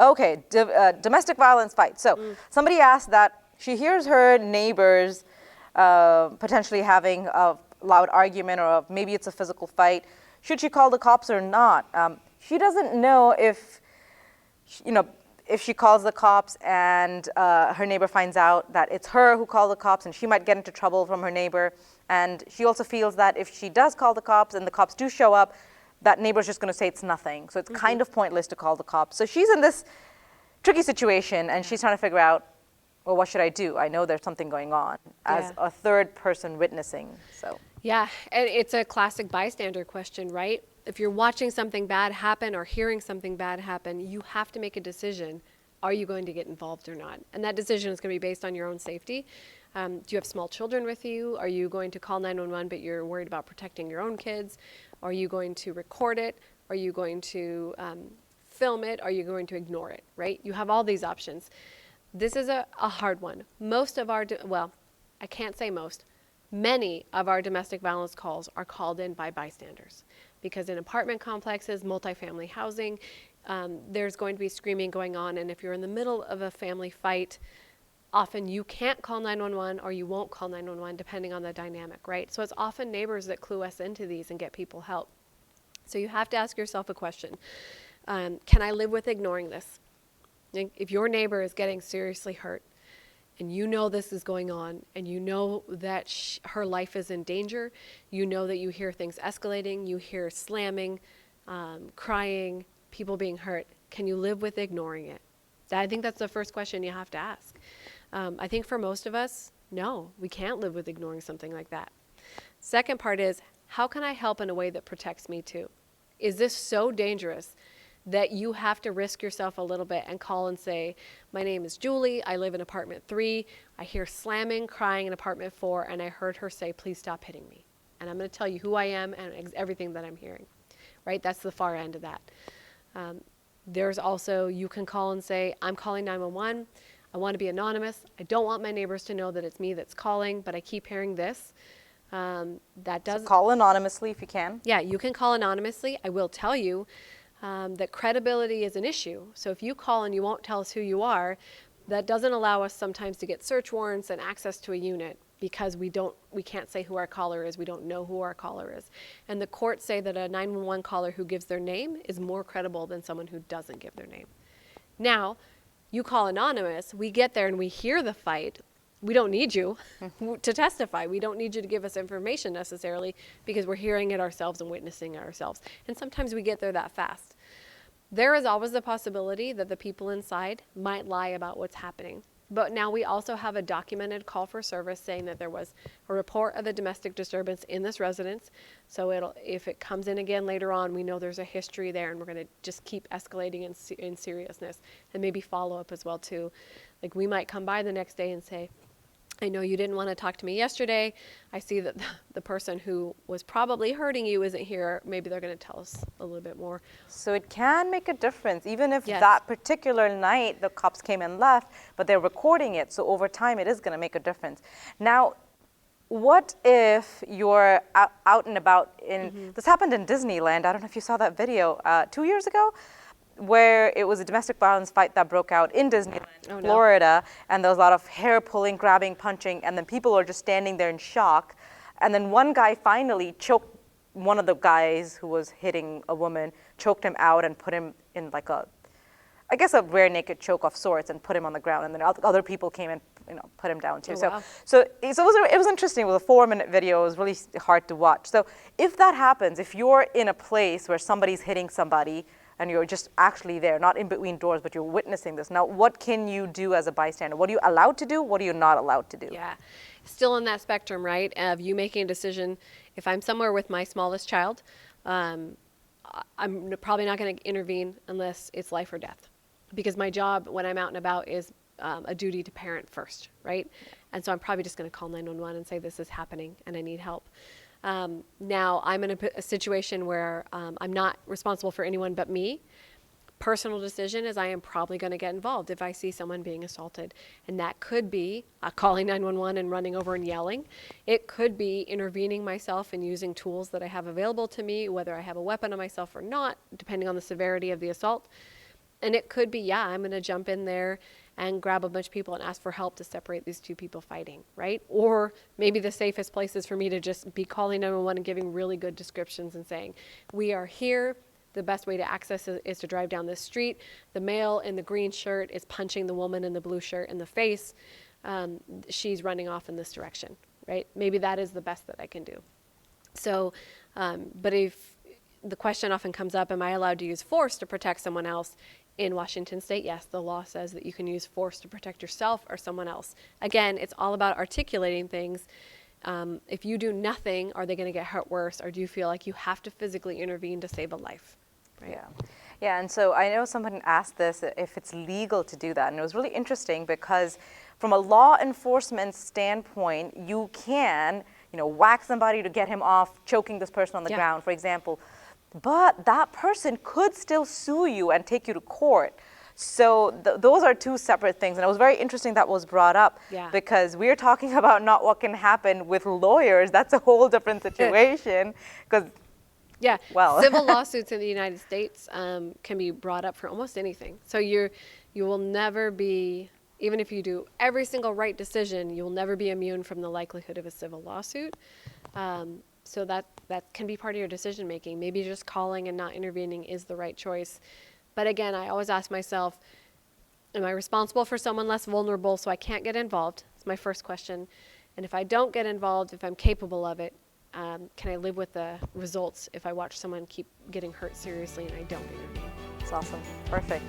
Okay, domestic violence fight. So somebody asked that she hears her neighbors potentially having a loud argument, or maybe it's a physical fight. Should she call the cops or not? She doesn't know if, if she calls the cops and her neighbor finds out that it's her who called the cops, and she might get into trouble from her neighbor. And she also feels that if she does call the cops and the cops do show up, that neighbor's just going to say it's nothing. So it's kind of pointless to call the cops. So she's in this tricky situation, and she's trying to figure out, well, what should I do? I know there's something going on as a third person witnessing. So yeah, and it's a classic bystander question, right? If you're watching something bad happen or hearing something bad happen, you have to make a decision. Are you going to get involved or not? And that decision is going to be based on your own safety. Do you have small children with you? Are you going to call 911 but you're worried about protecting your own kids? Are you going to record it? Are you going to film it? Are you going to ignore it, right? You have all these options. This is a hard one. Most of our, well, I can't say most, many of our domestic violence calls are called in by bystanders, because in apartment complexes, multifamily housing, there's going to be screaming going on, and if you're in the middle of a family fight, often you can't call 911 or you won't call 911 depending on the dynamic, right? So it's often neighbors that clue us into these and get people help. So you have to ask yourself a question. Can I live with ignoring this? If your neighbor is getting seriously hurt and you know this is going on and you know that her life is in danger, you know that you hear things escalating, you hear slamming, crying, people being hurt, can you live with ignoring it? I think that's the first question you have to ask. I think for most of us, no, we can't live with ignoring something like that. Second part is, how can I help in a way that protects me too? Is this so dangerous that you have to risk yourself a little bit and call and say, my name is Julie, I live in apartment 3, I hear slamming, crying in apartment 4, and I heard her say, please stop hitting me. And I'm going to tell you who I am and everything that I'm hearing, right? That's the far end of that. There's also, you can call and say, I'm calling 911, I want to be anonymous, I don't want my neighbors to know that it's me that's calling, but I keep hearing this. That does. So call anonymously if you can. Yeah, you can call anonymously. I will tell you that credibility is an issue. So if you call and you won't tell us who you are, that doesn't allow us sometimes to get search warrants and access to a unit, because we can't say who our caller is. We don't know who our caller is. And the courts say that a 911 caller who gives their name is more credible than someone who doesn't give their name. Now, you call anonymous, we get there and we hear the fight. We don't need you to testify. We don't need you to give us information necessarily, because we're hearing it ourselves and witnessing it ourselves. And sometimes we get there that fast. There is always the possibility that the people inside might lie about what's happening. But now we also have a documented call for service saying that there was a report of a domestic disturbance in this residence. So if it comes in again later on, we know there's a history there, and we're going to just keep escalating in seriousness, and maybe follow up as well too. Like, we might come by the next day and say, I know you didn't want to talk to me yesterday. I see that the person who was probably hurting you isn't here. Maybe they're going to tell us a little bit more. So it can make a difference, even if that particular night the cops came and left, but they're recording it. So over time, it is going to make a difference. Now, what if you're out and about this happened in Disneyland. I don't know if you saw that video 2 years ago, where it was a domestic violence fight that broke out in Disneyland, Florida, and there was a lot of hair pulling, grabbing, punching, and then people are just standing there in shock. And then one guy finally choked one of the guys who was hitting a woman, choked him out and put him in like a rear naked choke of sorts, and put him on the ground. And then other people came and put him down too. So it was interesting. It was a 4-minute video. It was really hard to watch. So if that happens, if you're in a place where somebody's hitting somebody, and you're just actually there, not in between doors, but you're witnessing this. Now, what can you do as a bystander? What are you allowed to do? What are you not allowed to do? Yeah, still in that spectrum, right, of you making a decision. If I'm somewhere with my smallest child, I'm probably not going to intervene unless it's life or death, because my job when I'm out and about is a duty to parent first, right? And so I'm probably just going to call 911 and say this is happening and I need help. Now I'm in a situation where I'm not responsible for anyone but me. Personal decision is I am probably going to get involved if I see someone being assaulted. And that could be calling 911 and running over and yelling. It could be intervening myself and using tools that I have available to me, whether I have a weapon on myself or not, depending on the severity of the assault. And it could be, yeah, I'm going to jump in there and grab a bunch of people and ask for help to separate these two people fighting, right? Or maybe the safest place is for me to just be calling 911 and giving really good descriptions and saying, we are here. The best way to access it is to drive down this street. The male in the green shirt is punching the woman in the blue shirt in the face. She's running off in this direction, right? Maybe that is the best that I can do. So, but if the question often comes up, am I allowed to use force to protect someone else? In Washington State, yes, the law says that you can use force to protect yourself or someone else. Again, it's all about articulating things. If you do nothing, are they going to get hurt worse, or do you feel like you have to physically intervene to save a life? Right? Yeah. Yeah, and so I know someone asked this, if it's legal to do that, and it was really interesting because from a law enforcement standpoint, you can, whack somebody to get him off choking this person on the ground, for example. But that person could still sue you and take you to court. So those are two separate things. And it was very interesting that was brought up because we're talking about not what can happen with lawyers. That's a whole different situation. Because, civil lawsuits in the United States can be brought up for almost anything. So you will never be, even if you do every single right decision, you will never be immune from the likelihood of a civil lawsuit. So that can be part of your decision making. Maybe just calling and not intervening is the right choice. But again, I always ask myself, am I responsible for someone less vulnerable so I can't get involved? That's my first question. And if I don't get involved, if I'm capable of it, can I live with the results if I watch someone keep getting hurt seriously and I don't intervene? That's awesome. Perfect.